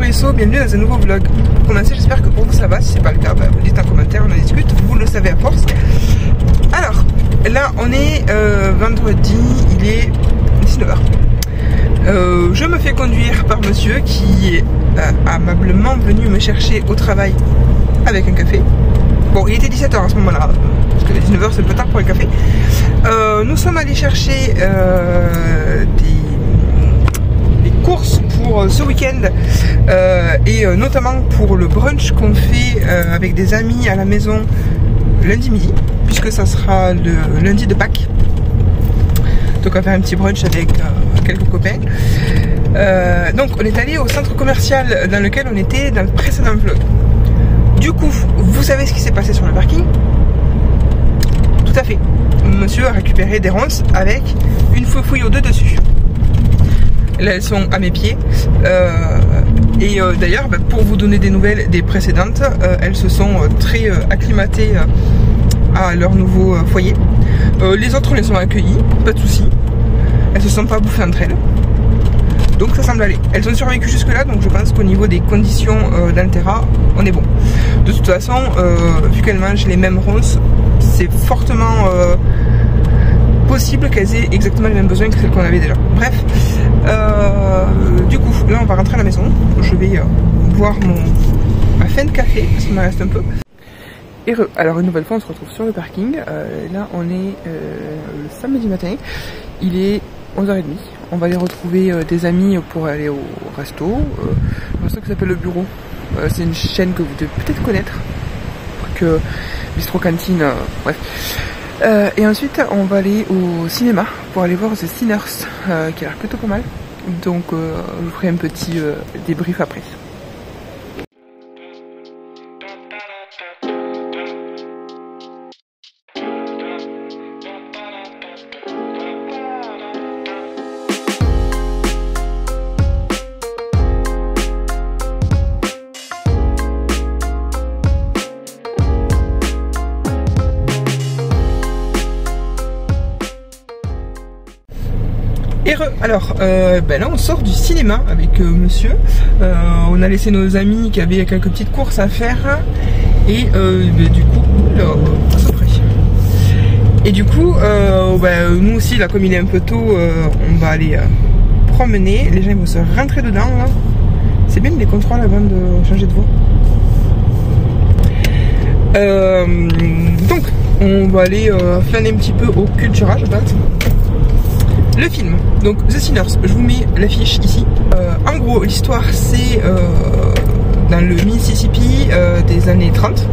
Ruisseau, bienvenue dans un nouveau vlog. Pour commencer, j'espère que pour vous ça va. Si c'est pas le cas, vous dites en commentaire, on en discute, vous le savez à force. Alors, là on est vendredi, il est 19h. Je me fais conduire par monsieur qui est amablement venu me chercher au travail avec un café. Bon, il était 17h à ce moment-là, parce que 19h c'est un peu tard pour le café. Nous sommes allés chercher des courses pour ce week-end et notamment pour le brunch qu'on fait avec des amis à la maison lundi midi, puisque ça sera le lundi de Pâques. Donc on va faire un petit brunch avec quelques copains. Donc on est allé au centre commercial dans lequel on était dans le précédent vlog. Du coup, vous savez ce qui s'est passé sur le parking? Tout à fait. Monsieur a récupéré des ronces avec une fouille aux deux dessus. Là, elles sont à mes pieds. D'ailleurs, pour vous donner des nouvelles des précédentes, elles se sont très acclimatées à leur nouveau foyer. Les autres les ont accueillies, pas de soucis. Elles se sont pas bouffées entre elles. Donc ça semble aller. Elles ont survécu jusque là, donc je pense qu'au niveau des conditions dans le terrain, on est bon. De toute façon, vu qu'elles mangent les mêmes ronces, c'est fortement possible qu'elles aient exactement les mêmes besoins que celles qu'on avait déjà. Bref, du coup, là on va rentrer à la maison. Je vais boire ma fin de café, parce qu'il me reste un peu. Alors une nouvelle fois on se retrouve sur le parking. Là on est le samedi matin. Il est 11h30. On va aller retrouver des amis pour aller au resto. Un resto qui s'appelle Le Bureau. C'est une chaîne que vous devez peut-être connaître. Que Bistro Cantine, bref. Et ensuite on va aller au cinéma pour aller voir The Sinners, qui a l'air plutôt pas mal. Donc je vous ferai un petit débrief après. Alors, là on sort du cinéma avec monsieur. On a laissé nos amis qui avaient quelques petites courses à faire. Et du coup, à ce près. Et du coup, nous aussi, là, comme il est un peu tôt, on va aller promener. Les gens ils vont se rentrer dedans. C'est bien les contrôles avant de changer de voie. Donc, on va aller flâner un petit peu au Cultura, je pense. Le film, donc The Sinners, je vous mets l'affiche ici. En gros, l'histoire c'est dans le Mississippi des années 30.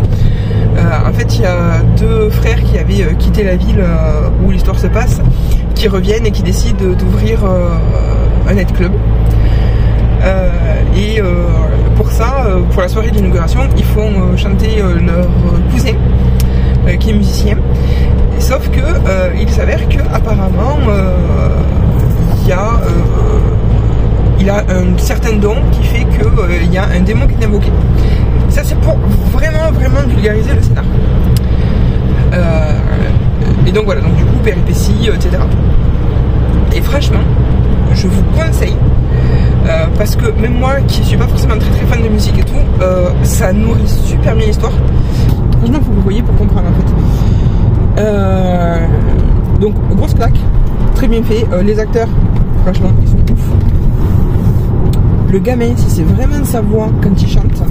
En fait, il y a deux frères qui avaient quitté la ville où l'histoire se passe, qui reviennent et qui décident d'ouvrir un nightclub. Pour ça, pour la soirée d'inauguration, ils font chanter leur cousin qui est musicien. Sauf que il s'avère que apparemment il a un certain don qui fait que il y a un démon qui est invoqué. Ça c'est pour vraiment vulgariser le scénar. Et donc voilà, donc du coup péripéties, etc. Et franchement, je vous conseille parce que même moi qui suis pas forcément très fan de musique et tout, ça nourrit super bien l'histoire. Franchement, faut que vous voyez pour comprendre en fait. Donc grosse claque, très bien fait. Les acteurs, franchement, ils sont ouf. Le gamin, si c'est vraiment sa voix quand il chante,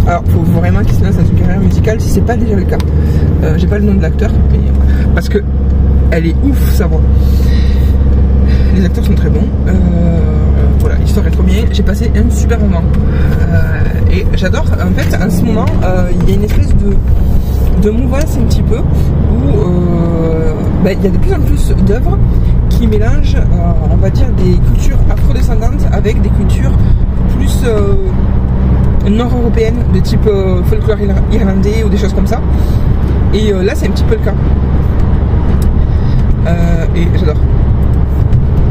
alors faut vraiment qu'il se lance dans une carrière musicale si c'est pas déjà le cas. J'ai pas le nom de l'acteur, mais parce que elle est ouf sa voix. Les acteurs sont très bons. Voilà, l'histoire est trop bien. J'ai passé un super moment. Et j'adore. En fait, en ce moment, il y a une espèce de mouvance un petit peu où il y a de plus en plus d'œuvres qui mélangent, on va dire, des cultures afrodescendantes avec des cultures plus nord-européennes, de type folklore irlandais ou des choses comme ça. Et là, c'est un petit peu le cas. Et j'adore.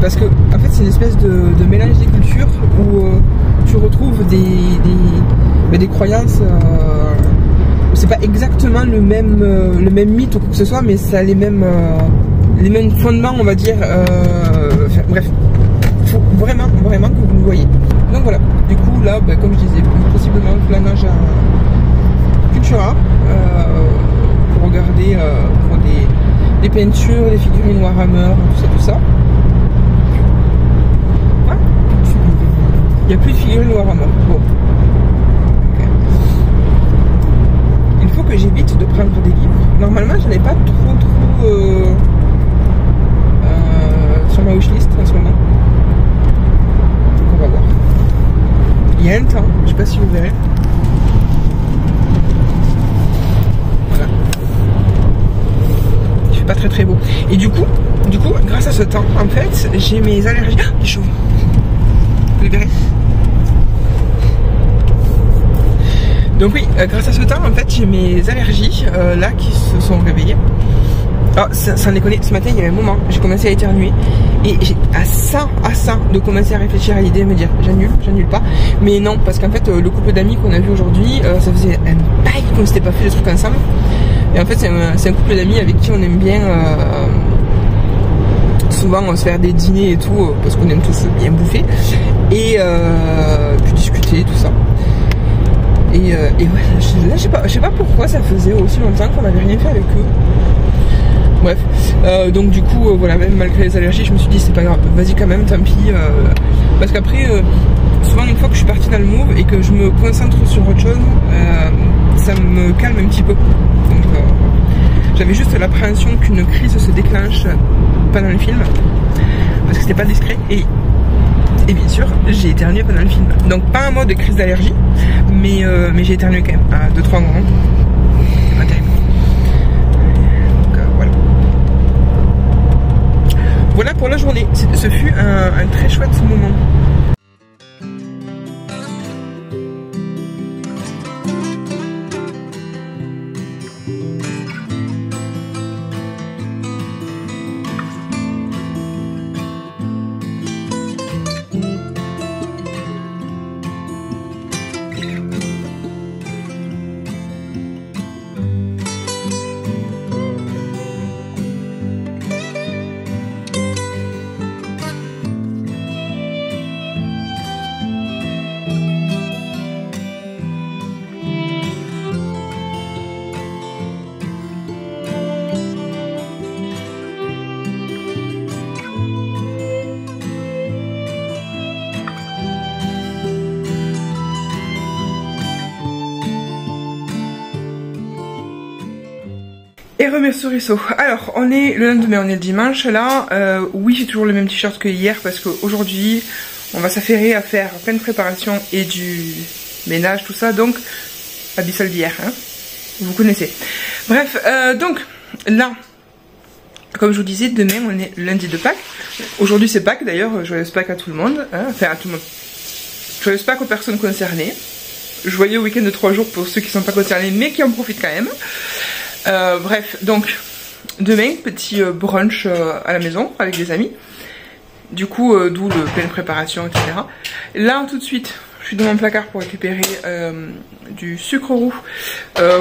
Parce que, en fait, c'est une espèce de mélange des cultures où tu retrouves des croyances. C'est pas exactement le même mythe ou quoi que ce soit, mais ça a les mêmes fondements, on va dire. Bref, faut vraiment que vous le voyez. Donc voilà, du coup là, bah, comme je disais, possiblement le planage à Cultura pour regarder pour des peintures, des figurines Warhammer, tout ça. Ouais. Il n'y a plus de figurines Warhammer. Bon. Okay. Il faut que j'évite de prendre des livres. Normalement, je n'ai pas trop sur ma wishlist en ce moment. Donc on va voir. Il y a un temps, je sais pas si vous verrez. Voilà. Il fait pas très beau. Et du coup, grâce à ce temps, en fait, j'ai mes allergies. Ah, il est chaud. Vous les verrez. Donc oui, grâce à ce temps, en fait, j'ai mes allergies là qui se sont réveillées. Alors, sans déconner, ce matin, il y avait un moment, j'ai commencé à éternuer et j'ai à ça de commencer à réfléchir à l'idée de me dire j'annule pas. Mais non, parce qu'en fait, le couple d'amis qu'on a vu aujourd'hui, ça faisait un bail qu'on s'était pas fait des trucs ensemble. Et en fait, c'est un couple d'amis avec qui on aime bien souvent se faire des dîners et tout, parce qu'on aime tous bien bouffer. Et puis discuter, tout ça. Et ouais, là, je sais pas pourquoi ça faisait aussi longtemps qu'on n'avait rien fait avec eux. Bref, donc du coup, voilà, même malgré les allergies, je me suis dit c'est pas grave, vas-y quand même, tant pis. Parce qu'après, souvent une fois que je suis partie dans le move et que je me concentre sur autre chose, ça me calme un petit peu. Donc j'avais juste l'appréhension qu'une crise se déclenche pendant le film, parce que c'était pas discret. Et bien sûr, j'ai éternué pendant le film. Donc pas en mode crise d'allergie, mais j'ai éternué quand même à 2-3 moments. C'est pas terrible. Donc voilà. Voilà pour la journée. Ce fut un très chouette moment. Et remerciaux. Alors, on est le lendemain, on est le dimanche là. Oui, j'ai toujours le même t-shirt que hier parce qu'aujourd'hui, on va s'affairer à faire plein de préparations et du ménage, tout ça. Donc, habit sale d'hier, hein. Vous connaissez. Bref, donc, là, comme je vous disais, demain, on est lundi de Pâques. Aujourd'hui, c'est Pâques d'ailleurs. Joyeuse Pâques à tout le monde. Hein. Enfin, à tout le monde. Joyeuse Pâques aux personnes concernées. Joyeux week-end de 3 jours pour ceux qui ne sont pas concernés, mais qui en profitent quand même. Bref, donc demain, petit brunch à la maison avec des amis. Du coup, d'où le pleine préparation, etc. Là, tout de suite, je suis dans mon placard pour récupérer du sucre roux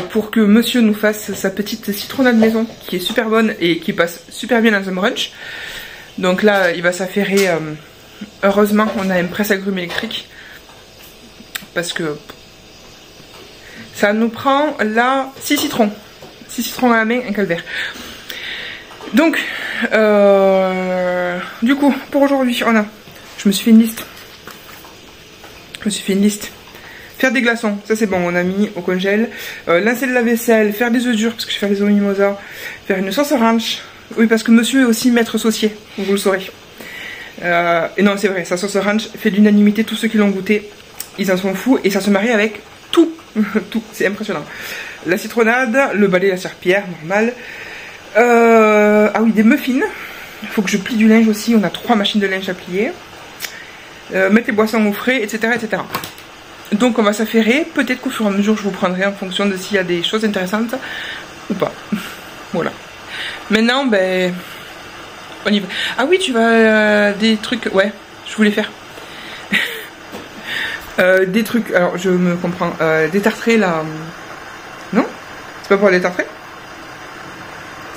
pour que monsieur nous fasse sa petite citronnade maison qui est super bonne et qui passe super bien dans un brunch. Donc là, il va s'affairer. Heureusement, on a une presse agrumes électrique parce que ça nous prend là 6 citrons. 6 citrons à la main, un calvaire. Donc, du coup, pour aujourd'hui, je me suis fait une liste. Faire des glaçons, ça c'est bon, on a mis au congèle. Lancer de la vaisselle, faire des œufs durs, parce que je fais les œufs mimosa. Faire une sauce ranch. Oui, parce que monsieur est aussi maître saucier, vous le saurez. Et non, c'est vrai, sa sauce ranch fait l'unanimité, tous ceux qui l'ont goûté, ils en sont fous, et ça se marie avec tout. Tout, c'est impressionnant. La citronnade, le balai, la serpillière, normal. Ah oui, des muffins. Il faut que je plie du linge aussi. On a 3 machines de linge à plier. Mettre les boissons au frais, etc., etc. Donc on va s'affairer. Peut-être qu'au fur et à mesure, je vous prendrai en fonction de s'il y a des choses intéressantes ou pas. Voilà. Maintenant, ben, on y va. Ah oui, tu vas des trucs. Ouais, je voulais faire. Des trucs, alors je me comprends, détartrer là. Non? C'est pas pour les détartrer?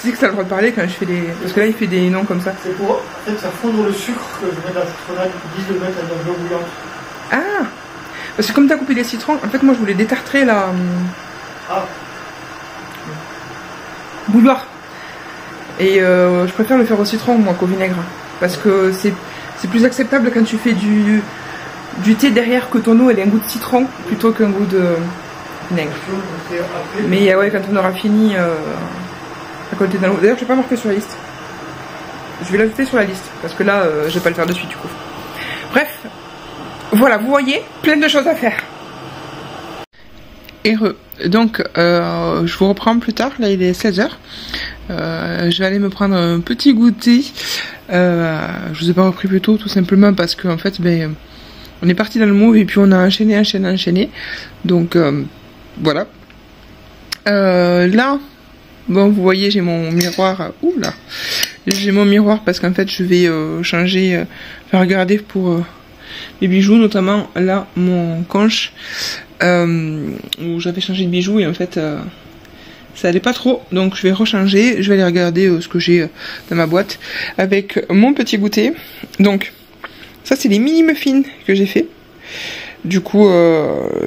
Tu sais que t'as le droit de parler quand je fais des. Parce que là il fait des noms comme ça. C'est pour en fait faire fondre le sucre que je mets dans la citronnade, ils disent de mettre dans de l'eau bouillante. Ah, parce que comme tu as coupé des citrons, en fait moi je voulais détartrer la bouilloire. Et je préfère le faire au citron moi qu'au vinaigre. Parce que c'est plus acceptable quand tu fais du thé derrière que ton eau elle ait un goût de citron plutôt qu'un goût de vinaigre. Mais ouais, quand on aura fini à côté dans l'eau. D'ailleurs je vais pas marquer sur la liste. Je vais l'ajouter sur la liste parce que là je vais pas le faire de suite du coup. Bref, voilà, vous voyez, plein de choses à faire. Heureux. Donc je vous reprends plus tard, là il est 16h. Je vais aller me prendre un petit goûter. Je vous ai pas repris plus tôt tout simplement parce que en fait ben, on est parti dans le move et puis on a enchaîné. Donc voilà. Là, bon vous voyez j'ai mon miroir. Oula, j'ai mon miroir parce qu'en fait je vais changer, faire regarder pour mes bijoux, notamment là mon conche où j'avais changé de bijoux et en fait ça allait pas trop, donc je vais rechanger, je vais aller regarder ce que j'ai dans ma boîte avec mon petit goûter. Donc ça c'est les mini muffins que j'ai fait. Du coup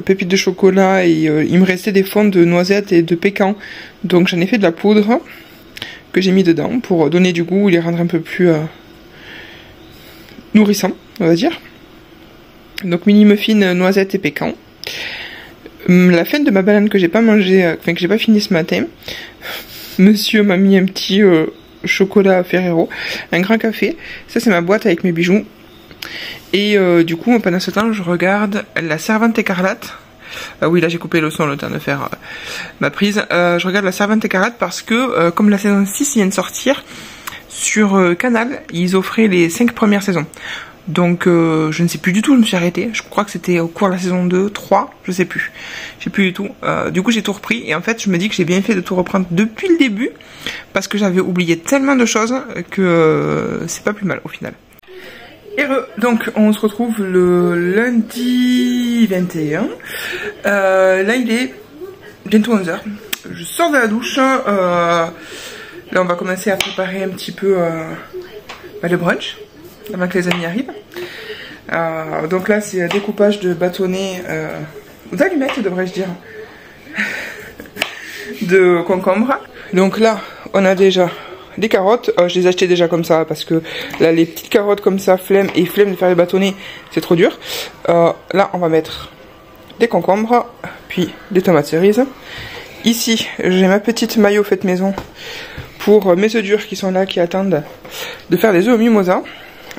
pépites de chocolat et il me restait des fonds de noisettes et de pécan, donc j'en ai fait de la poudre que j'ai mis dedans pour donner du goût et les rendre un peu plus nourrissants, on va dire. Donc mini muffins noisettes et pécan. La fin de ma banane que j'ai pas mangé, enfin que j'ai pas fini ce matin, monsieur m'a mis un petit chocolat Ferrero, un grand café. Ça c'est ma boîte avec mes bijoux. Et du coup pendant ce temps je regarde la Servante écarlate. Oui là j'ai coupé le son le temps de faire ma prise. Je regarde la Servante écarlate parce que comme la saison 6 vient de sortir, sur Canal ils offraient les 5 premières saisons. Donc je ne sais plus du tout, je me suis arrêtée. Je crois que c'était au cours de la saison 2, 3, je sais plus. Je sais plus du tout. Du coup j'ai tout repris et en fait je me dis que j'ai bien fait de tout reprendre depuis le début parce que j'avais oublié tellement de choses que c'est pas plus mal au final. Et donc on se retrouve le lundi 21. Là il est bientôt 11h. Je sors de la douche. Là on va commencer à préparer un petit peu le brunch avant que les amis arrivent. Donc là c'est découpage de bâtonnets, d'allumettes devrais-je dire, de concombre. Donc là on a déjà des carottes, je les ai achetées déjà comme ça parce que là les petites carottes comme ça, flemme de faire les bâtonnets, c'est trop dur. Là on va mettre des concombres, puis des tomates cerises. Ici j'ai ma petite mayo faite maison pour mes œufs durs qui sont là, qui attendent de faire des œufs au mimosa.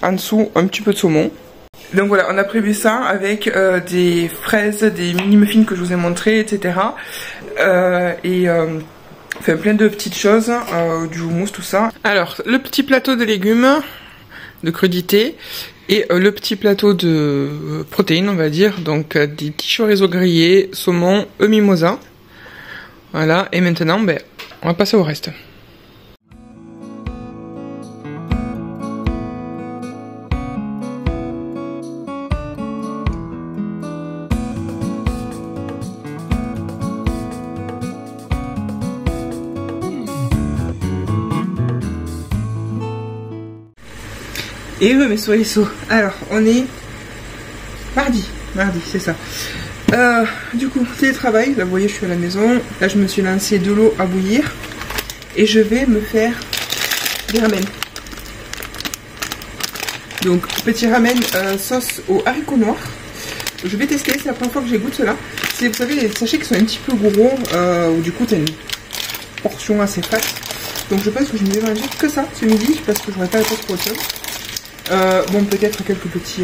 En dessous un petit peu de saumon. Donc voilà, on a prévu ça avec des fraises, des mini muffins que je vous ai montré, etc. Enfin plein de petites choses, du houmous, tout ça. Alors le petit plateau de légumes, de crudités, et le petit plateau de protéines on va dire. Donc des petits chorizo grillés, saumon, œufs mimosa. Voilà, et maintenant ben, on va passer au reste. Et mes soyez sauts. Alors, on est mardi, c'est ça. Du coup, télétravail, là vous voyez je suis à la maison. Là je me suis lancé de l'eau à bouillir. Et je vais me faire des ramen. Donc, petit ramen sauce aux haricots noirs. Je vais tester, c'est la première fois que j'égoutte cela. C'est, vous savez, les sachets qui sont un petit peu gros, où du coup tu as une portion assez fat. Donc je pense que je ne vais manger que ça ce midi, parce que je n'aurai pas la place pour autre chose. Bon, peut-être quelques petits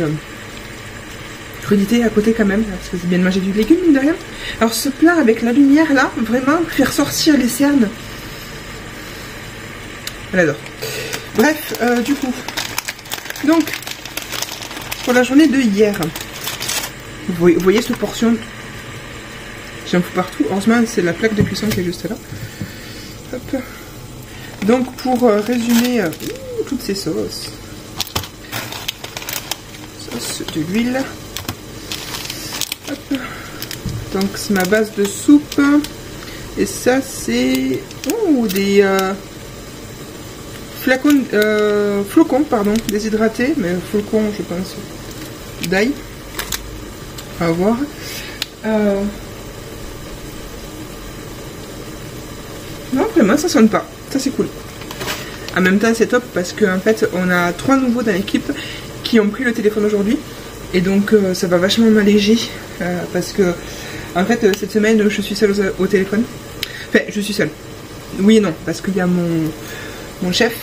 crudités à côté quand même, parce que c'est bien de manger du légume, mine de rien. Alors ce plat avec la lumière là, vraiment faire sortir les cernes. Elle adore. Bref, du coup, donc, pour la journée de hier, vous voyez cette portion, j'en fous partout. Heureusement, c'est la plaque de cuisson qui est juste là. Hop. Donc, pour résumer toutes ces sauces, de l'huile. Donc c'est ma base de soupe. Et ça c'est des flocons pardon, déshydratés, mais flocons je pense d'ail. On va voir. Non, vraiment, ça sonne pas. Ça, c'est cool. En même temps, c'est top parce qu'en fait, on a 3 nouveaux dans l'équipe qui ont pris le téléphone aujourd'hui. Et donc, ça va vachement m'alléger. Parce que, en fait, cette semaine, je suis seule au téléphone. Enfin, je suis seule. Oui et non, parce qu'il y a mon chef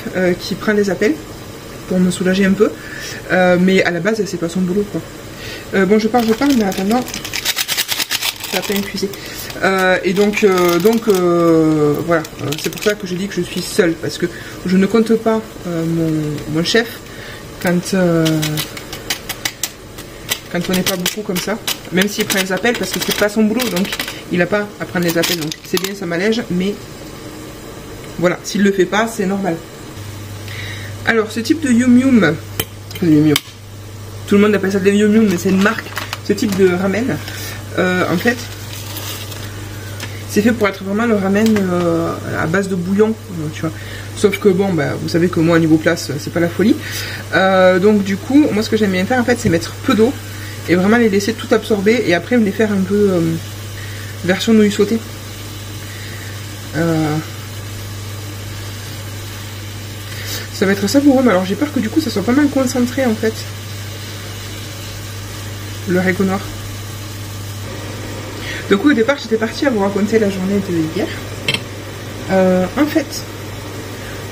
qui prend des appels pour me soulager un peu. Mais à la base, c'est pas son boulot, quoi. Bon, je parle, mais en attendant, ça va pas épuiser. Et donc voilà, c'est pour ça que je dis que je suis seule, parce que je ne compte pas mon chef quand on n'est pas beaucoup comme ça, même s'il prend les appels, parce que c'est pas son boulot, donc il n'a pas à prendre les appels, donc c'est bien, ça m'allège, mais voilà, s'il le fait pas, c'est normal. Alors, ce type de Yum Yum, tout le monde appelle ça des Yum Yum, mais c'est une marque, ce type de ramen, en fait, c'est fait pour être vraiment le ramen à base de bouillon, tu vois. Sauf que bon, bah, vous savez que moi, au niveau place, c'est pas la folie. Donc du coup, moi ce que j'aime bien faire, en fait, c'est mettre peu d'eau et vraiment les laisser tout absorber et après me les faire un peu version nouilles sautées. Ça va être savoureux, mais alors j'ai peur que du coup, ça soit pas mal concentré, en fait. Le haricot noir. Donc au départ, j'étais partie à vous raconter la journée de hier. En fait,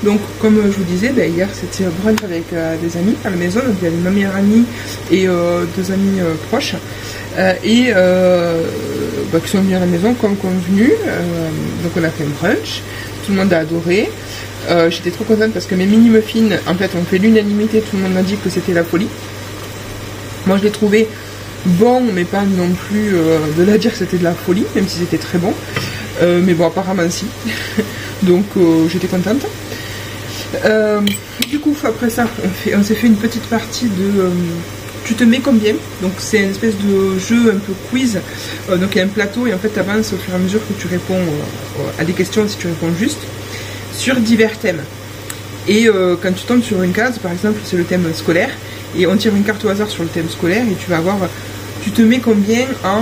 donc comme je vous disais, ben, hier c'était brunch avec des amis à la maison. Donc il y avait ma meilleure amie et 2 amis proches. Qui sont venus à la maison comme convenu. Donc on a fait un brunch. Tout le monde a adoré. J'étais trop contente parce que mes mini muffins, en fait, ont fait l'unanimité. Tout le monde m'a dit que c'était la folie. Moi je l'ai trouvé bon, mais pas non plus de là dire que c'était de la folie, même si c'était très bon. Mais bon, apparemment si. Donc j'étais contente. Du coup, après ça, on s'est fait une petite partie de tu te mets combien. Donc c'est une espèce de jeu un peu quiz. Donc il y a un plateau et en fait tu avances au fur et à mesure que tu réponds à des questions, si tu réponds juste, sur divers thèmes. Et quand tu tombes sur une case, par exemple c'est le thème scolaire, et on tire une carte au hasard sur le thème scolaire et tu vas avoir, tu te mets combien en,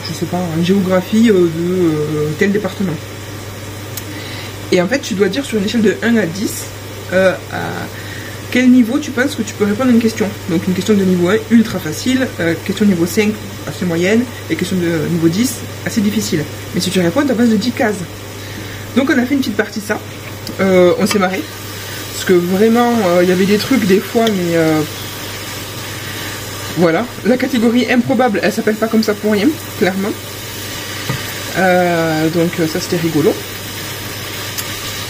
je sais pas, en géographie de tel département. Et en fait tu dois dire sur une échelle de 1 à 10 à quel niveau tu penses que tu peux répondre à une question. Donc une question de niveau 1 ultra facile, question de niveau 5 assez moyenne, et question de niveau 10 assez difficile. Mais si tu réponds à base de 10 cases. Donc on a fait une petite partie de ça, on s'est marré. Parce que vraiment, il y avait des trucs des fois, mais voilà. La catégorie improbable, elle s'appelle pas comme ça pour rien, clairement. Donc ça c'était rigolo.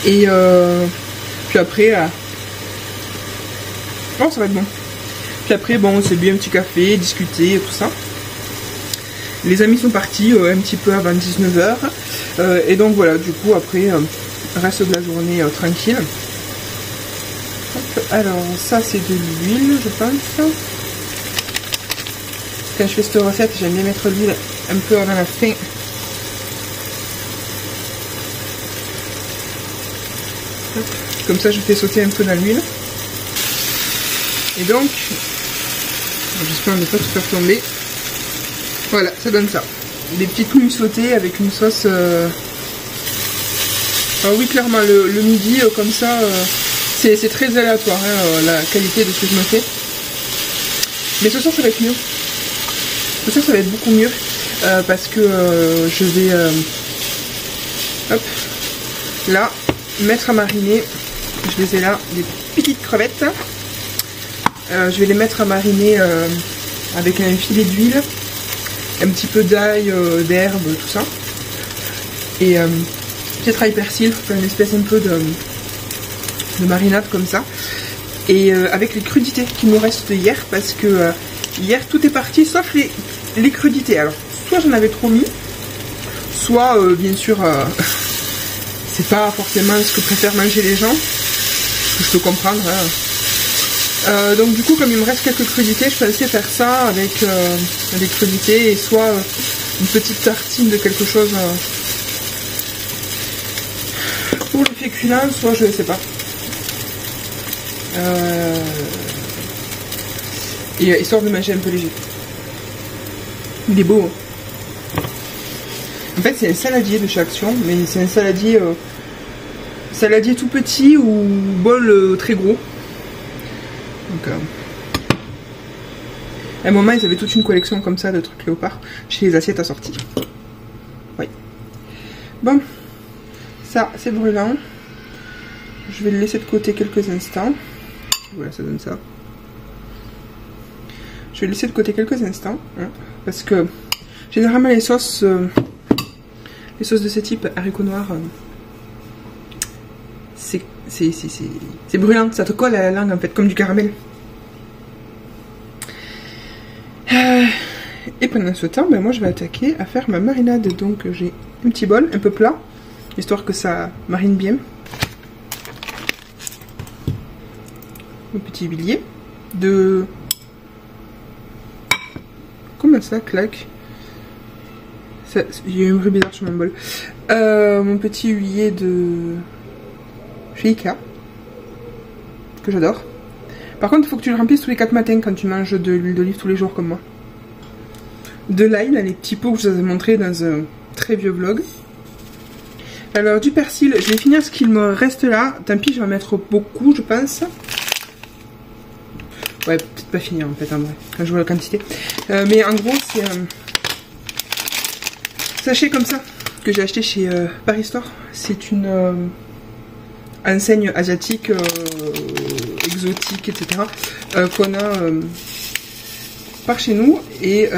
Et puis après, oh, ça va être bon. Puis après, bon, on s'est bu un petit café, discuté, tout ça. Les amis sont partis un petit peu avant 19 h. Et donc voilà, du coup après, reste de la journée tranquille. Hop, alors ça c'est de l'huile, je pense. Quand je fais cette recette, j'aime bien mettre l'huile un peu avant la fin. Hop, comme ça je fais sauter un peu dans l'huile. Et donc, j'espère ne pas tout faire tomber. Voilà, ça donne ça. Des petites nouilles sautées avec une sauce. Alors oui, clairement, le midi, comme ça, c'est très aléatoire, hein, la qualité de ce que je me fais. Mais ce soir, ça va être mieux. Ce soir, ça va être beaucoup mieux. Parce que je vais, hop, là, mettre à mariner. Je les ai là, des petites crevettes. Je vais les mettre à mariner avec un filet d'huile, un petit peu d'ail, d'herbe, tout ça. Et peut-être ail persil, faire une espèce un peu de marinade comme ça. Et avec les crudités qui nous restent hier, parce que hier tout est parti sauf les crudités. Alors, soit j'en avais trop mis, soit bien sûr, c'est pas forcément ce que préfèrent manger les gens, ce que je peux comprendre, hein. Donc du coup, comme il me reste quelques crudités, je pensais faire ça avec des crudités et soit une petite tartine de quelque chose pour le féculent, soit je sais pas. Et histoire de manger un peu léger. Il est beau. En fait, c'est un saladier de chez Action, mais c'est un saladier tout petit ou bol très gros. Donc, à un moment, ils avaient toute une collection comme ça de trucs léopard chez les assiettes assorties. Oui. Bon, ça, c'est brûlant. Je vais le laisser de côté quelques instants. Voilà, ça donne ça. Je vais le laisser de côté quelques instants, hein, parce que généralement les sauces de ce type, haricots noirs, c'est brûlant, ça te colle à la langue en fait, comme du caramel. Et pendant ce temps, ben, moi je vais attaquer à faire ma marinade. Donc j'ai un petit bol un peu plat, histoire que ça marine bien. Un petit huilier de... Comment ça, claque? Il y a eu un bruit bizarre sur mon bol. Mon petit huilier de... chez Ikea. Que j'adore. Par contre, il faut que tu le remplisses tous les 4 matins quand tu manges de l'huile d'olive tous les jours comme moi. De l'ail, là, les petits pots que je vous avais montré dans un très vieux vlog. Alors, du persil, je vais finir ce qu'il me reste là. Tant pis, je vais en mettre beaucoup, je pense. Ouais, peut-être pas finir en fait, en vrai, quand je vois la quantité. Mais en gros, c'est un sachet comme ça que j'ai acheté chez Paris Store. C'est une enseigne asiatique, exotique, etc. Qu'on a par chez nous et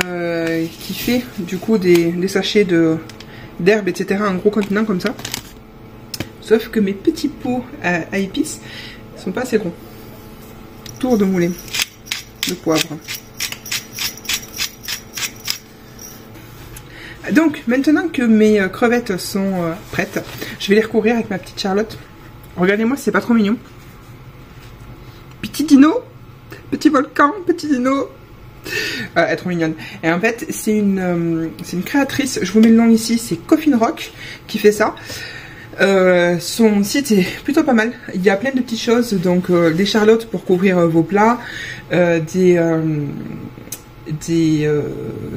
qui fait du coup des sachets d'herbes, etc. en gros contenant comme ça. Sauf que mes petits pots à épices sont pas assez gros. Tour de moulin de poivre. Donc maintenant que mes crevettes sont prêtes, je vais les recouvrir avec ma petite Charlotte. Regardez-moi, c'est pas trop mignon. Petit dino, petit volcan, petit dino. Elle est trop mignonne. Et en fait, c'est une créatrice, je vous mets le nom ici, c'est Coffin Rock qui fait ça. Son site est plutôt pas mal. Il y a plein de petites choses, donc des charlottes pour couvrir vos plats, des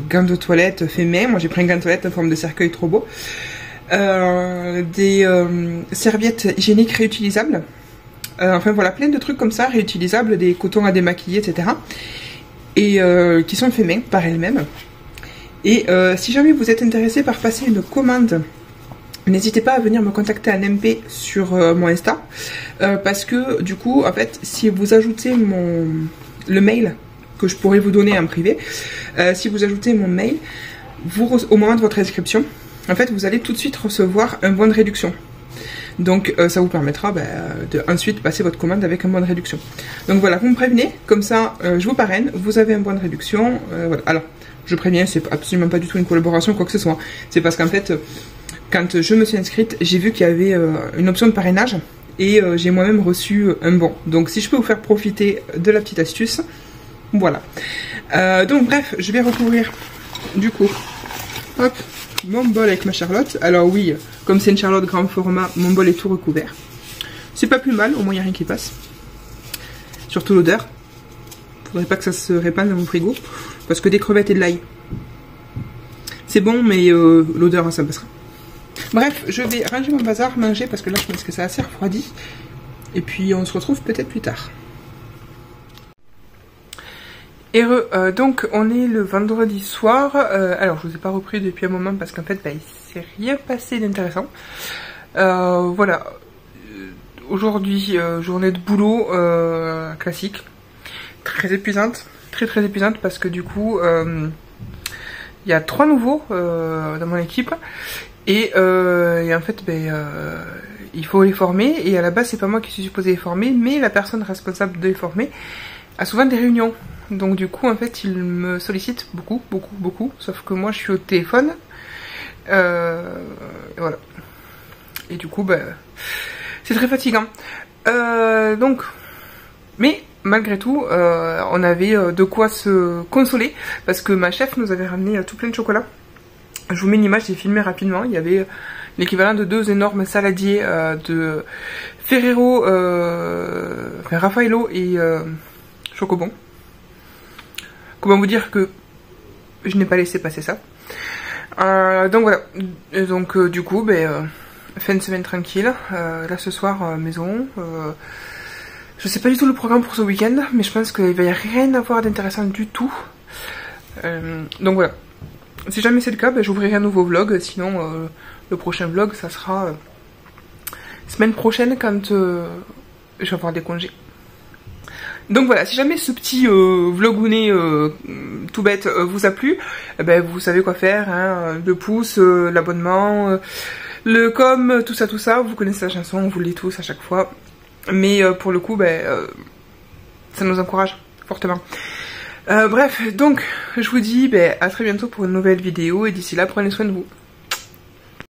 gants de toilette faits main. Moi j'ai pris un gant de toilette en forme de cercueil trop beau. Des serviettes hygiéniques réutilisables. Enfin voilà, plein de trucs comme ça, réutilisables, des cotons à démaquiller, etc. Et qui sont faits main par elles-mêmes. Et si jamais vous êtes intéressé par passer une commande, n'hésitez pas à venir me contacter en MP sur mon Insta, parce que du coup, en fait, si vous ajoutez le mail que je pourrais vous donner en privé, si vous ajoutez mon mail, au moment de votre inscription, en fait, vous allez tout de suite recevoir un bon de réduction. Donc ça vous permettra de ensuite passer votre commande avec un bon de réduction. Donc voilà, vous me prévenez, comme ça je vous parraine, vous avez un bon de réduction. Voilà. Alors, je préviens, c'est absolument pas du tout une collaboration, quoi que ce soit. C'est parce qu'en fait, quand je me suis inscrite, j'ai vu qu'il y avait une option de parrainage et j'ai moi-même reçu un bon. Donc si je peux vous faire profiter de la petite astuce, voilà. Donc bref, je vais recouvrir du coup, hop, mon bol avec ma Charlotte. Alors oui, comme c'est une Charlotte grand format, mon bol est tout recouvert. C'est pas plus mal, au moins il n'y a rien qui passe. Surtout l'odeur. Faudrait pas que ça se répande dans mon frigo. Parce que des crevettes et de l'ail, c'est bon, mais l'odeur, ça passera. Bref, je vais ranger mon bazar, manger, parce que là je pense que ça a assez refroidi. Et puis on se retrouve peut-être plus tard. Donc on est le vendredi soir. Alors je vous ai pas repris depuis un moment parce qu'en fait il s'est rien passé d'intéressant. Voilà. Aujourd'hui journée de boulot classique. Très épuisante. Très épuisante parce que du coup il y a 3 nouveaux dans mon équipe. Et en fait il faut les former. Et à la base c'est pas moi qui suis supposée les former, mais la personne responsable de les former a souvent des réunions. Donc du coup en fait il me sollicite beaucoup, sauf que moi je suis au téléphone, et voilà, et du coup c'est très fatigant, donc, mais malgré tout on avait de quoi se consoler, parce que ma chef nous avait ramené tout plein de chocolat. Je vous mets une image, j'ai filmé rapidement, il y avait l'équivalent de 2 énormes saladiers de Ferrero, enfin Raffaello et Chocobon. Comment vous dire que je n'ai pas laissé passer ça. Donc voilà, donc du coup, ben, fin de semaine tranquille, là ce soir maison, je sais pas du tout le programme pour ce week-end, mais je pense qu'il va y rien avoir d'intéressant du tout, donc voilà, si jamais c'est le cas, ben, j'ouvrirai un nouveau vlog, sinon le prochain vlog ça sera semaine prochaine quand je vais avoir des congés. Donc voilà, si jamais ce petit vlogounet tout bête vous a plu, ben vous savez quoi faire, hein, le pouce, l'abonnement, le com, tout ça, vous connaissez la chanson, on vous le dit tous à chaque fois. Mais pour le coup, ben, ça nous encourage fortement. Bref, donc je vous dis ben, à très bientôt pour une nouvelle vidéo et d'ici là, prenez soin de vous.